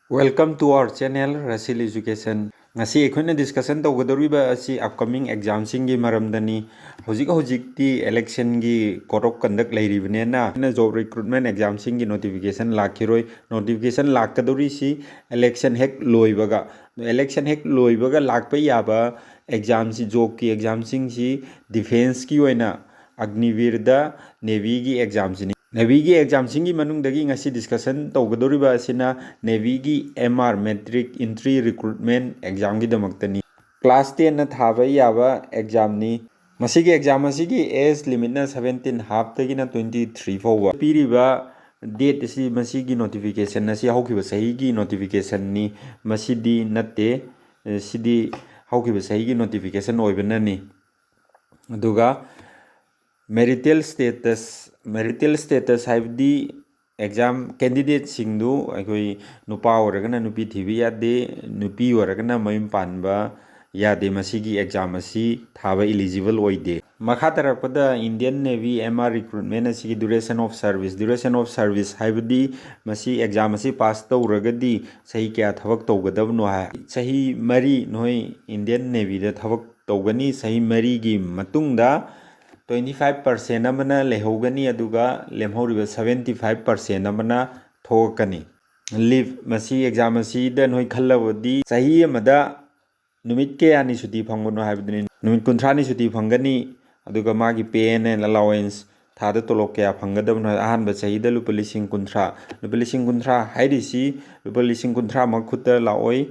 Welcome to our channel Rasil Education. Ngasi ekhona discussion tawgadoriba asi upcoming exam singi maramdani hojik election gi code of conduct leiribnena na job recruitment exam singi notification lakhiroi notification lakadori si election hek loibaga lakpa yaba exam si job ki exam singi defense ki oina Agniveer da Navy gi exam sini Navy gi exam singi manungdagi ngasi discussion tawgadoriba asina Navy gi MR metric entry recruitment exam gi damaktani class 10 na thaba yaba exam ni masigi exam asigi age limit na 17 half tagi na 23 fawa piriba date si masigi notification na si haukiba sahi gi notification ni masidi natte sidi haukiba sahi gi notification oibanani aduga marital status haibdi exam candidate singdu akoi nupa oragana nupi thibi yade nupi oragana mayum panba yade masigi exam asi thaba eligible oide makha tarakpada Indian Navy MR recruitment asigi duration of service haibdi masi exam asi pass tawragadi sahi kya thabak tawgadabno ha sahi mari noi Indian Navy da thabak tawgani sahi mari gi matungda 25% amana lehogani aduga lemhoriba 75% amana thokani live masi exam asi da noi khallawadi sahi amada numit ke ani suti phangbono haibdini numit 30 ni suti phangani aduga magi pay and allowance thada tolok kya phangadabno ahanba sahi da lupa lising 30 hairisi lupa lising 30 makhuta laoi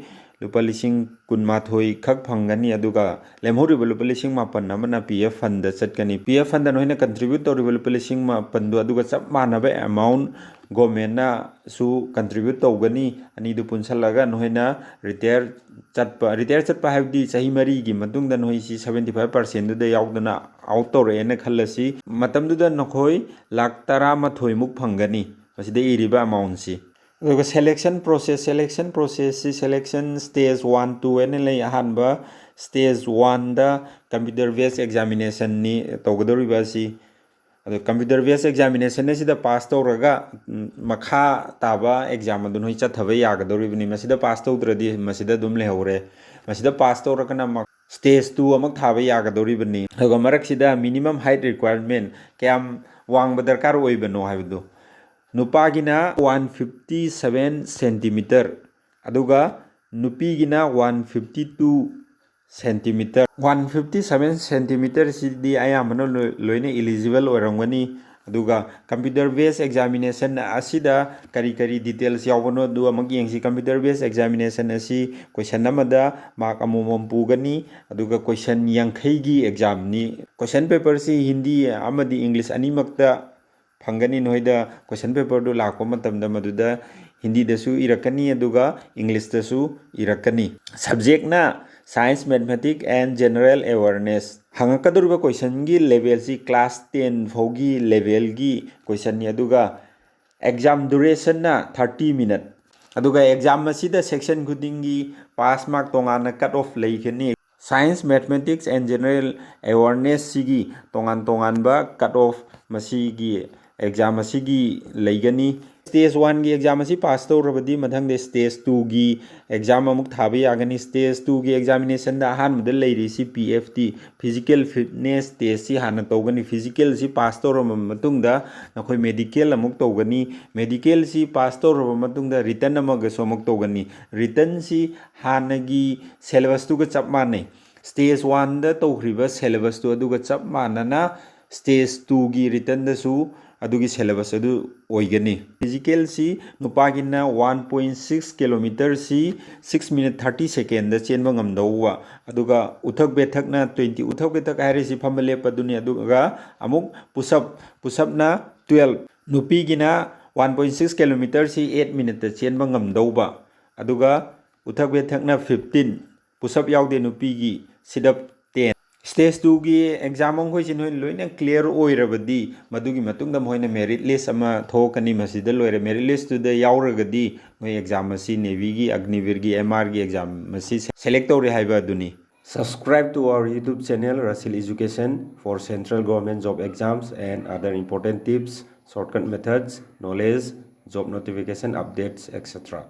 lupa lising 18 khak phangani aduga lemhoriba lupa lising 8 amana PF fund da chatkani PF fund da noina contribute tawriba lupa lising 8 du aduga chap manaba amount government na su contribute tawgani ani du punsalaga noina retire chatpa haibdi sahi mari gi matungda noi si 75% du da yaudana out tawre na khallasi matam du da nokhoi lakh 13 muk phangani masida iriba amount si selection process si selection stage 1 2 ene lay ahanba stage 1 da computer based examination ni tawgadoriba si computer based examination sida pass tawraga makha taba exam adu noi chathaba yagadoribni masida pass tawdradi masida dum lehore masida pass tawrakana stage 2 amak thaba yagadoribni aduga marak sida minimum height requirement kyam wangba darkar oibano haibdu nupagina 157 centimeter aduga nupigina 152 centimeter 157 centimeter sidi ayamano loine eligible orangani aduga computer based examination asida kari details yawano du amag yengsi computer based examination asi question namada mark amomom pugani aduga question yankhai gi exam ni question paper si hindi amadi english animakta phangani noida question paper du lakpa matamda maduda hindi dasu irakani aduga english dasu irakani subject na science mathematics and general awareness hangakadurba question gi level si class 10 fogi level gi question ni aduga exam duration na 30 minute aduga exam asida section khudingi pass mark tongana cut off leikani science mathematics and general awareness sigi tongan ba cut off masigi exam asigi leigani stage 1 gi exam asi pass tawrabadi mathang de stage 2 gi exam amuk thabi yagani stage 2 gi examination da han mudal leiri si PFT physical fitness test si hana tawgani physical si pass tawram matungda nakhoi medical amuk tawgani medical si pass tawraba matungda written amaga so amuk tawgani written si hanagi syllabus tu ga chap manai stage 1 da tawkhriba syllabus tu aduga chap manana stage 2 gi written da su adugi syllabus adu oigani physical si nupagina 1.6 km si 6 minute 30 second da chenba ngamdawwa aduga uthak bethak na 20 uthak bethak hairi si famale paduni aduga amuk push up na 12 nupigina 1.6 km si 8 minute da chenba ngamdawwa aduga uthak bethak na 15 push up yaude nupigi sit up 10 stage 2 gi exam ong khoi noi loina clear oirabadi madugi matungda moina merit list ama thokani masida loire merit list tu da yauragadi noi exam asi Navy gi Agniveer gi MR gi exam asi select tawre haiba duni subscribe to our YouTube channel Rasil Education for central government job exams and other important tips shortcut methods knowledge job notification updates etc